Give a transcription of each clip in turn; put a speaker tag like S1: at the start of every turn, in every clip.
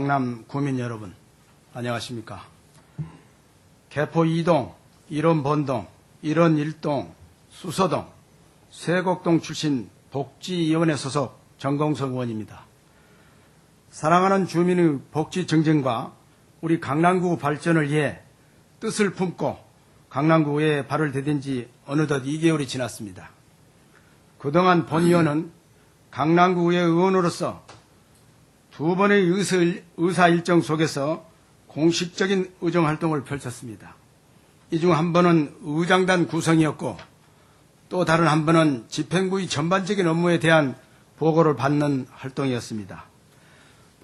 S1: 강남 구민 여러분, 안녕하십니까. 개포 2동, 1원 본동, 1원 1동, 수서동, 쇠곡동 출신 복지위원회 소속 정공석 의원입니다. 사랑하는 주민의 복지 증진과 우리 강남구 발전을 위해 뜻을 품고 강남구에 발을 디딘 지 어느덧 2개월이 지났습니다. 그동안 본 의원은 강남구의 의원으로서 두 번의 의사 일정 속에서 공식적인 의정활동을 펼쳤습니다. 이 중 한 번은 의장단 구성이었고 또 다른 한 번은 집행부의 전반적인 업무에 대한 보고를 받는 활동이었습니다.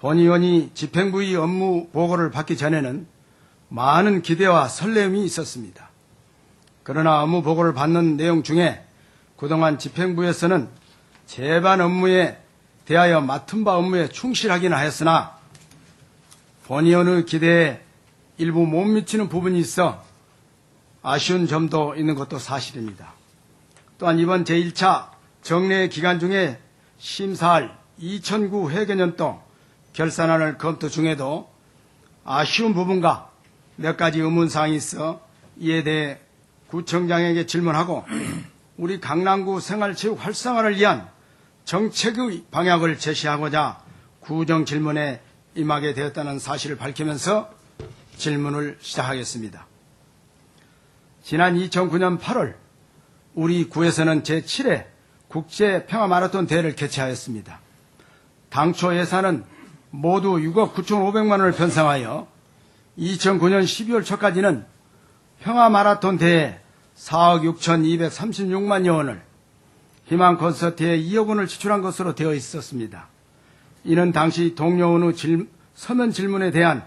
S1: 본 의원이 집행부의 업무 보고를 받기 전에는 많은 기대와 설렘이 있었습니다. 그러나 업무 보고를 받는 내용 중에 그동안 집행부에서는 제반 업무에 대하여 맡은 바 업무에 충실하긴 하였으나 본 의원의 기대에 일부 못 미치는 부분이 있어 아쉬운 점도 있는 것도 사실입니다. 또한 이번 제1차 정례 기간 중에 심사할 2009 회계년도 결산안을 검토 중에도 아쉬운 부분과 몇 가지 의문사항이 있어 이에 대해 구청장에게 질문하고 우리 강남구 생활체육 활성화를 위한 정책의 방향을 제시하고자 구정 질문에 임하게 되었다는 사실을 밝히면서 질문을 시작하겠습니다. 지난 2009년 8월 우리 구에서는 제7회 국제평화마라톤 대회를 개최하였습니다. 당초 예산은 모두 6억 9,500만 원을 편성하여 2009년 12월 초까지는 평화마라톤 대회 4억 6,236만여 원을 희망 콘서트에 2억 원을 지출한 것으로 되어 있었습니다. 이는 당시 동료원의 서면 질문에 대한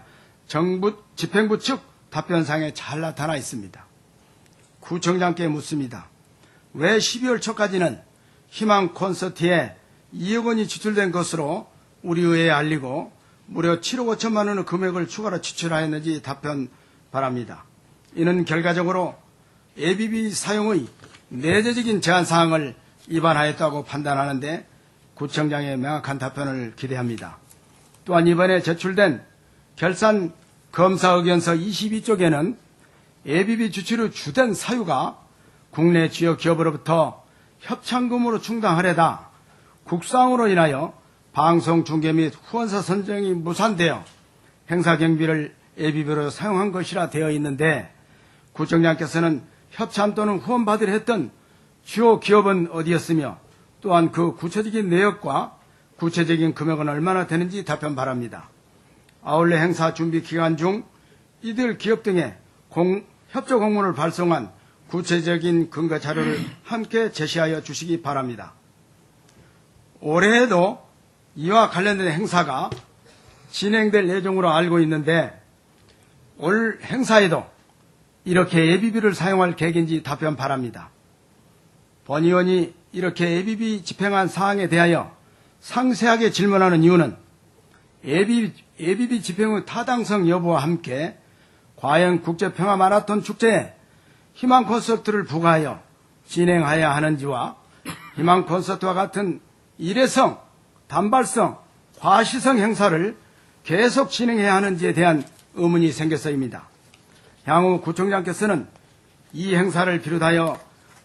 S1: 정부 집행부 측 답변상에 잘 나타나 있습니다. 구청장께 묻습니다. 왜 12월 초까지는 희망 콘서트에 2억 원이 지출된 것으로 우리 의회에 알리고 무려 7억 5천만 원의 금액을 추가로 지출하였는지 답변 바랍니다. 이는 결과적으로 ABB 사용의 내재적인 제한사항을 위반하였다고 판단하는데 구청장의 명확한 답변을 기대합니다. 또한 이번에 제출된 결산 검사 의견서 22쪽에는 ABB 주출의 주된 사유가 국내 주요 기업으로부터 협찬금으로 충당하려다 국상으로 인하여 방송 중계 및 후원사 선정이 무산되어 행사 경비를 ABB로 사용한 것이라 되어 있는데 구청장께서는 협찬 또는 후원받으려 했던 주요 기업은 어디였으며 또한 그 구체적인 내역과 구체적인 금액은 얼마나 되는지 답변 바랍니다. 아울러 행사 준비 기간 중 이들 기업 등의 협조 공문을 발송한 구체적인 근거 자료를 함께 제시하여 주시기 바랍니다. 올해에도 이와 관련된 행사가 진행될 예정으로 알고 있는데 올 행사에도 이렇게 ABB를 사용할 계획인지 답변 바랍니다. 본 의원이 이렇게 ABB 집행한 사항에 대하여 상세하게 질문하는 이유는 ABB 집행의 타당성 여부와 함께 과연 국제평화마라톤 축제에 희망 콘서트를 부과하여 진행해야 하는지와 희망 콘서트와 같은 일회성, 단발성, 과시성 행사를 계속 진행해야 하는지에 대한 의문이 생겨서입니다. 향후 구청장께서는 이 행사를 비롯하여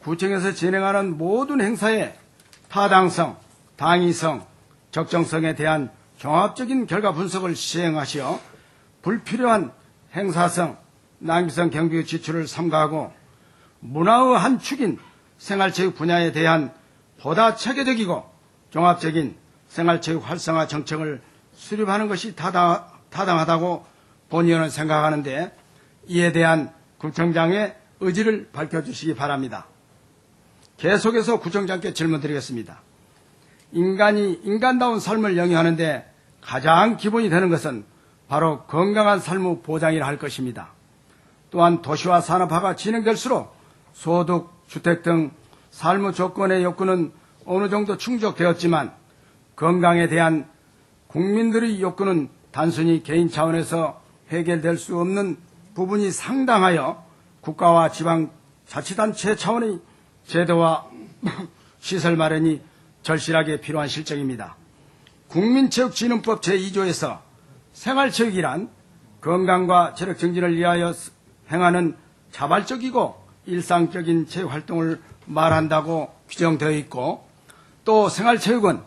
S1: 구청에서 진행하는 모든 행사의 타당성, 당위성, 적정성에 대한 종합적인 결과 분석을 시행하시어 불필요한 행사성, 낭비성 경비 지출을 삼가하고 문화의 한 축인 생활체육 분야에 대한 보다 체계적이고 종합적인 생활체육 활성화 정책을 수립하는 것이 타당하다고 본 의원은 생각하는데 이에 대한 구청장의 의지를 밝혀주시기 바랍니다. 계속해서 구청장께 질문드리겠습니다. 인간이 인간다운 삶을 영위하는데 가장 기본이 되는 것은 바로 건강한 삶의 보장이라 할 것입니다. 또한 도시화 산업화가 진행될수록 소득, 주택 등 삶의 조건의 욕구는 어느 정도 충족되었지만 건강에 대한 국민들의 욕구는 단순히 개인 차원에서 해결될 수 없는 부분이 상당하여 국가와 지방자치단체 차원의 제도와 시설 마련이 절실하게 필요한 실정입니다. 국민체육진흥법 제2조에서 생활체육이란 건강과 체력 증진을 위하여 행하는 자발적이고 일상적인 체육활동을 말한다고 규정되어 있고, 또 생활체육은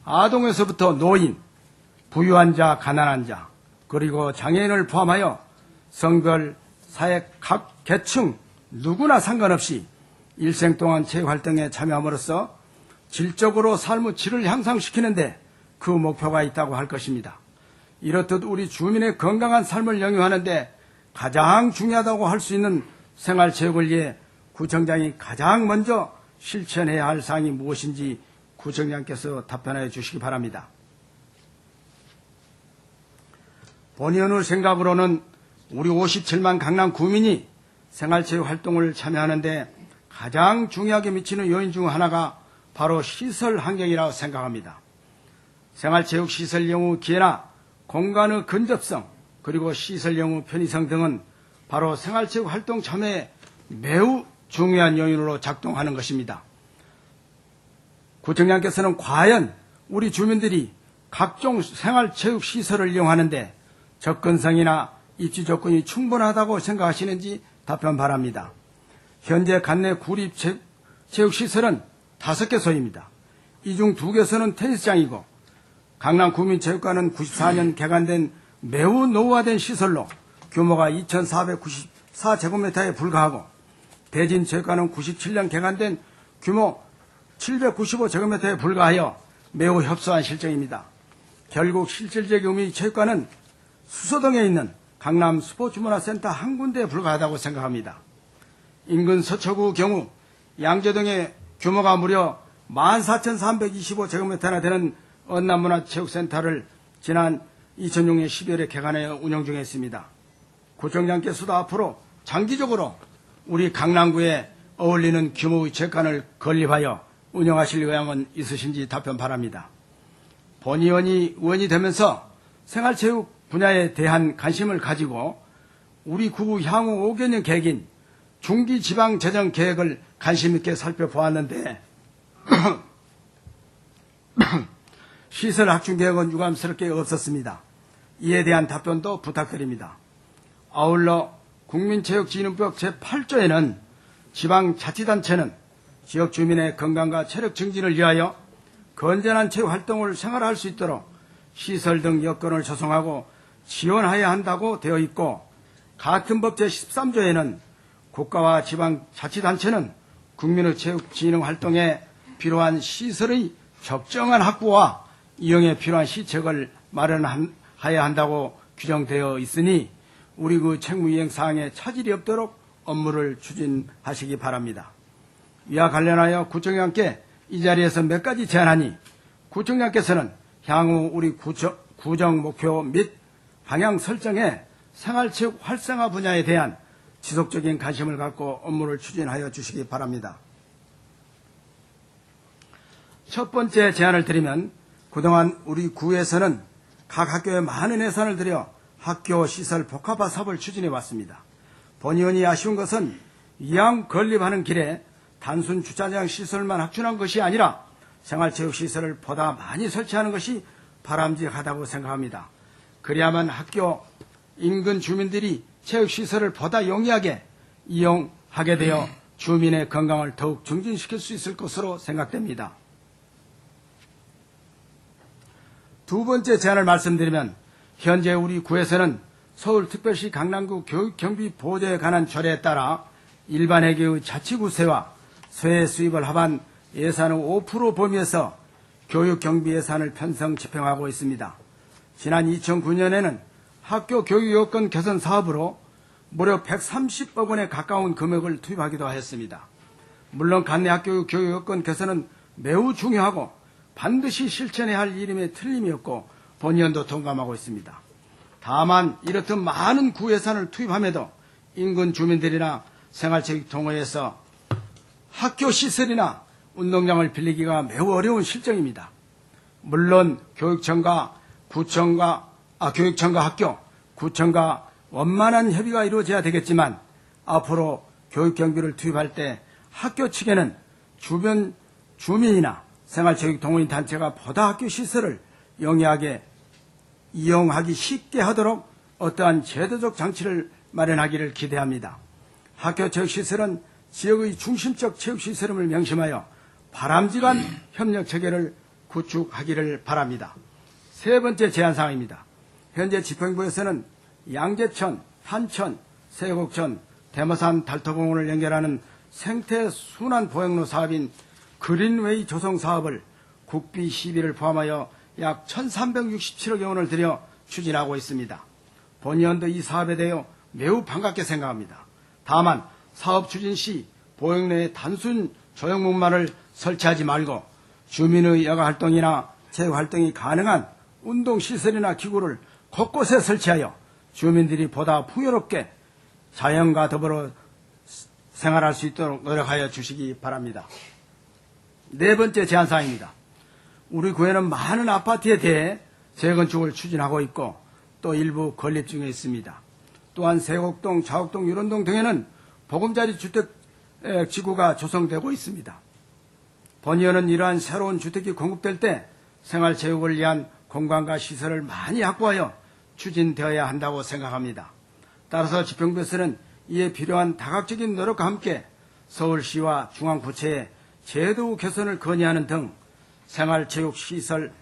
S1: 아동에서부터 노인, 부유한 자, 가난한 자, 그리고 장애인을 포함하여 성별, 사회 각 계층 누구나 상관없이 일생 동안 체육활동에 참여함으로써 질적으로 삶의 질을 향상시키는데 그 목표가 있다고 할 것입니다. 이렇듯 우리 주민의 건강한 삶을 영위하는데 가장 중요하다고 할 수 있는 생활체육을 위해 구청장이 가장 먼저 실천해야 할 사항이 무엇인지 구청장께서 답변해 주시기 바랍니다. 본의원의 생각으로는 우리 57만 강남 구민이 생활체육 활동을 참여하는데 가장 중요하게 미치는 요인 중 하나가 바로 시설 환경이라고 생각합니다. 생활체육 시설용의 기회나 공간의 근접성, 그리고 시설용의 편의성 등은 바로 생활체육 활동 참여에 매우 중요한 요인으로 작동하는 것입니다. 구청장께서는 과연 우리 주민들이 각종 생활체육 시설을 이용하는데 접근성이나 입지 조건이 충분하다고 생각하시는지 답변 바랍니다. 현재 관내 구립체육시설은 5개소입니다. 이 중 2개소는 테니스장이고, 강남 구민체육관은 94년 개관된 매우 노후화된 시설로 규모가 2,494제곱미터에 불과하고, 대진체육관은 97년 개관된 규모 795제곱미터에 불과하여 매우 협소한 실정입니다. 결국 실질적 의미의 체육관은 수서동에 있는 강남 스포츠문화센터 한 군데에 불과하다고 생각합니다. 인근 서초구 경우 양재동의 규모가 무려 14,325제곱미터나 되는 언남문화체육센터를 지난 2006년 12월에 개관하여 운영 중에 있습니다. 구청장께서도 앞으로 장기적으로 우리 강남구에 어울리는 규모의 체육관을 건립하여 운영하실 의향은 있으신지 답변 바랍니다. 본 의원이 의원이 되면서 생활체육 분야에 대한 관심을 가지고 우리 구 향후 5개년 계획인 중기지방재정 계획을 관심 있게 살펴보았는데 시설 확충 계획은 유감스럽게 없었습니다. 이에 대한 답변도 부탁드립니다. 아울러 국민체육진흥법 제8조에는 지방자치단체는 지역 주민의 건강과 체력 증진을 위하여 건전한 체육활동을 생활할 수 있도록 시설 등 여건을 조성하고 지원해야 한다고 되어 있고, 같은 법 제13조에는 국가와 지방자치단체는 국민의 체육진흥활동에 필요한 시설의 적정한 확보와 이용에 필요한 시책을 마련해야 한다고 규정되어 있으니 우리 그 책무이행 사항에 차질이 없도록 업무를 추진하시기 바랍니다. 이와 관련하여 구청장께 이 자리에서 몇 가지 제안하니, 구청장께서는 향후 우리 구정 목표 및 방향 설정에 생활체육 활성화 분야에 대한 지속적인 관심을 갖고 업무를 추진하여 주시기 바랍니다. 첫 번째 제안을 드리면, 그동안 우리 구에서는 각 학교에 많은 예산을 들여 학교 시설 복합화 사업을 추진해 왔습니다. 본 의원이 아쉬운 것은 이왕 건립하는 길에 단순 주차장 시설만 확충한 것이 아니라 생활체육시설을 보다 많이 설치하는 것이 바람직하다고 생각합니다. 그래야만 학교 인근 주민들이 체육시설을 보다 용이하게 이용하게 되어 주민의 건강을 더욱 증진시킬 수 있을 것으로 생각됩니다. 두 번째 제안을 말씀드리면, 현재 우리 구에서는 서울특별시 강남구 교육경비 보조에 관한 조례에 따라 일반 회계의 자치구세와 세외 수입을 합한 예산의 5% 범위에서 교육경비 예산을 편성 집행하고 있습니다. 지난 2009년에는 학교 교육여건 개선 사업으로 무려 130억 원에 가까운 금액을 투입하기도 했습니다. 물론 관내 학교 교육여건 개선은 매우 중요하고 반드시 실천해야 할 일임에 틀림이 없고 본의원도 동감하고 있습니다. 다만 이렇듯 많은 구예산을 투입함에도 인근 주민들이나 생활체육 동호회에서 학교 시설이나 운동장을 빌리기가 매우 어려운 실정입니다. 물론 교육청과 학교, 구청과 원만한 협의가 이루어져야 되겠지만, 앞으로 교육경비를 투입할 때 학교 측에는 주변 주민이나 생활체육 동호인 단체가 보다 학교 시설을 용이하게 이용하기 쉽게 하도록 어떠한 제도적 장치를 마련하기를 기대합니다. 학교 체육시설은 지역의 중심적 체육시설임을 명심하여 바람직한 협력체계를 구축하기를 바랍니다. 세 번째 제안사항입니다. 현재 집행부에서는 양재천, 탄천, 세곡천, 대모산 달토공원을 연결하는 생태순환보행로 사업인 그린웨이 조성 사업을 국비 시비를 포함하여 약 1,367억여 원을 들여 추진하고 있습니다. 본연도 이 사업에 대해 매우 반갑게 생각합니다. 다만 사업 추진 시 보행로에 단순 조형문만을 설치하지 말고 주민의 여가활동이나 체육활동이 가능한 운동시설이나 기구를 곳곳에 설치하여 주민들이 보다 풍요롭게 자연과 더불어 생활할 수 있도록 노력하여 주시기 바랍니다. 네 번째 제안사항입니다. 우리 구에는 많은 아파트에 대해 재건축을 추진하고 있고 또 일부 건립 중에 있습니다. 또한 세곡동, 자곡동, 유론동 등에는 보금자리 주택 지구가 조성되고 있습니다. 본의원은 이러한 새로운 주택이 공급될 때 생활체육을 위한 공간과 시설을 많이 확보하여 추진되어야 한다고 생각합니다. 따라서 집행부에서는 이에 필요한 다각적인 노력과 함께 서울시와 중앙부처에 제도 개선을 건의하는 등 생활체육시설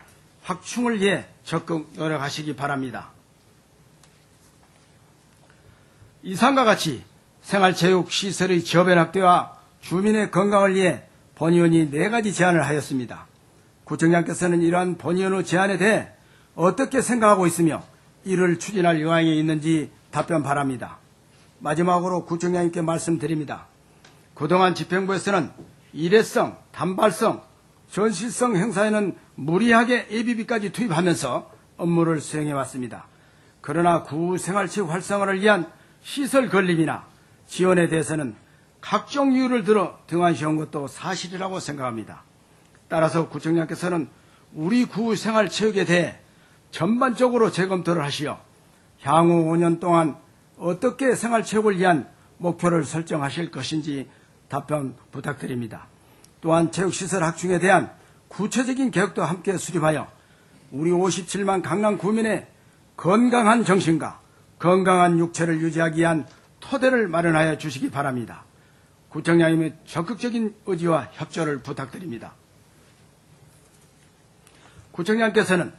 S1: 확충을 위해 적극 노력하시기 바랍니다. 이상과 같이 생활체육시설의 저변 확대와 주민의 건강을 위해 본의원이 4가지 제안을 하였습니다. 구청장께서는 이러한 본의원의 제안에 대해 어떻게 생각하고 있으며 이를 추진할 의향이 있는지 답변 바랍니다. 마지막으로 구청장님께 말씀드립니다. 그동안 집행부에서는 일회성, 단발성, 전시성 행사에는 무리하게 ABB까지 투입하면서 업무를 수행해왔습니다. 그러나 구 생활체육 활성화를 위한 시설 건립이나 지원에 대해서는 각종 이유를 들어 등한시한 것도 사실이라고 생각합니다. 따라서 구청장께서는 우리 구 생활체육에 대해 전반적으로 재검토를 하시어 향후 5년 동안 어떻게 생활체육을 위한 목표를 설정하실 것인지 답변 부탁드립니다. 또한 체육시설 확충에 대한 구체적인 계획도 함께 수립하여 우리 57만 강남 구민의 건강한 정신과 건강한 육체를 유지하기 위한 토대를 마련하여 주시기 바랍니다. 구청장님의 적극적인 의지와 협조를 부탁드립니다. 구청장께서는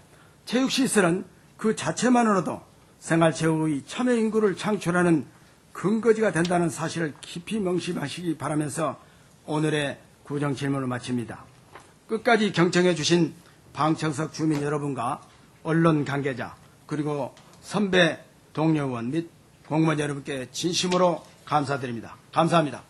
S1: 체육시설은 그 자체만으로도 생활체육의 참여 인구를 창출하는 근거지가 된다는 사실을 깊이 명심하시기 바라면서 오늘의 구정 질문을 마칩니다. 끝까지 경청해 주신 방청석 주민 여러분과 언론 관계자 그리고 선배 동료원 및 공무원 여러분께 진심으로 감사드립니다. 감사합니다.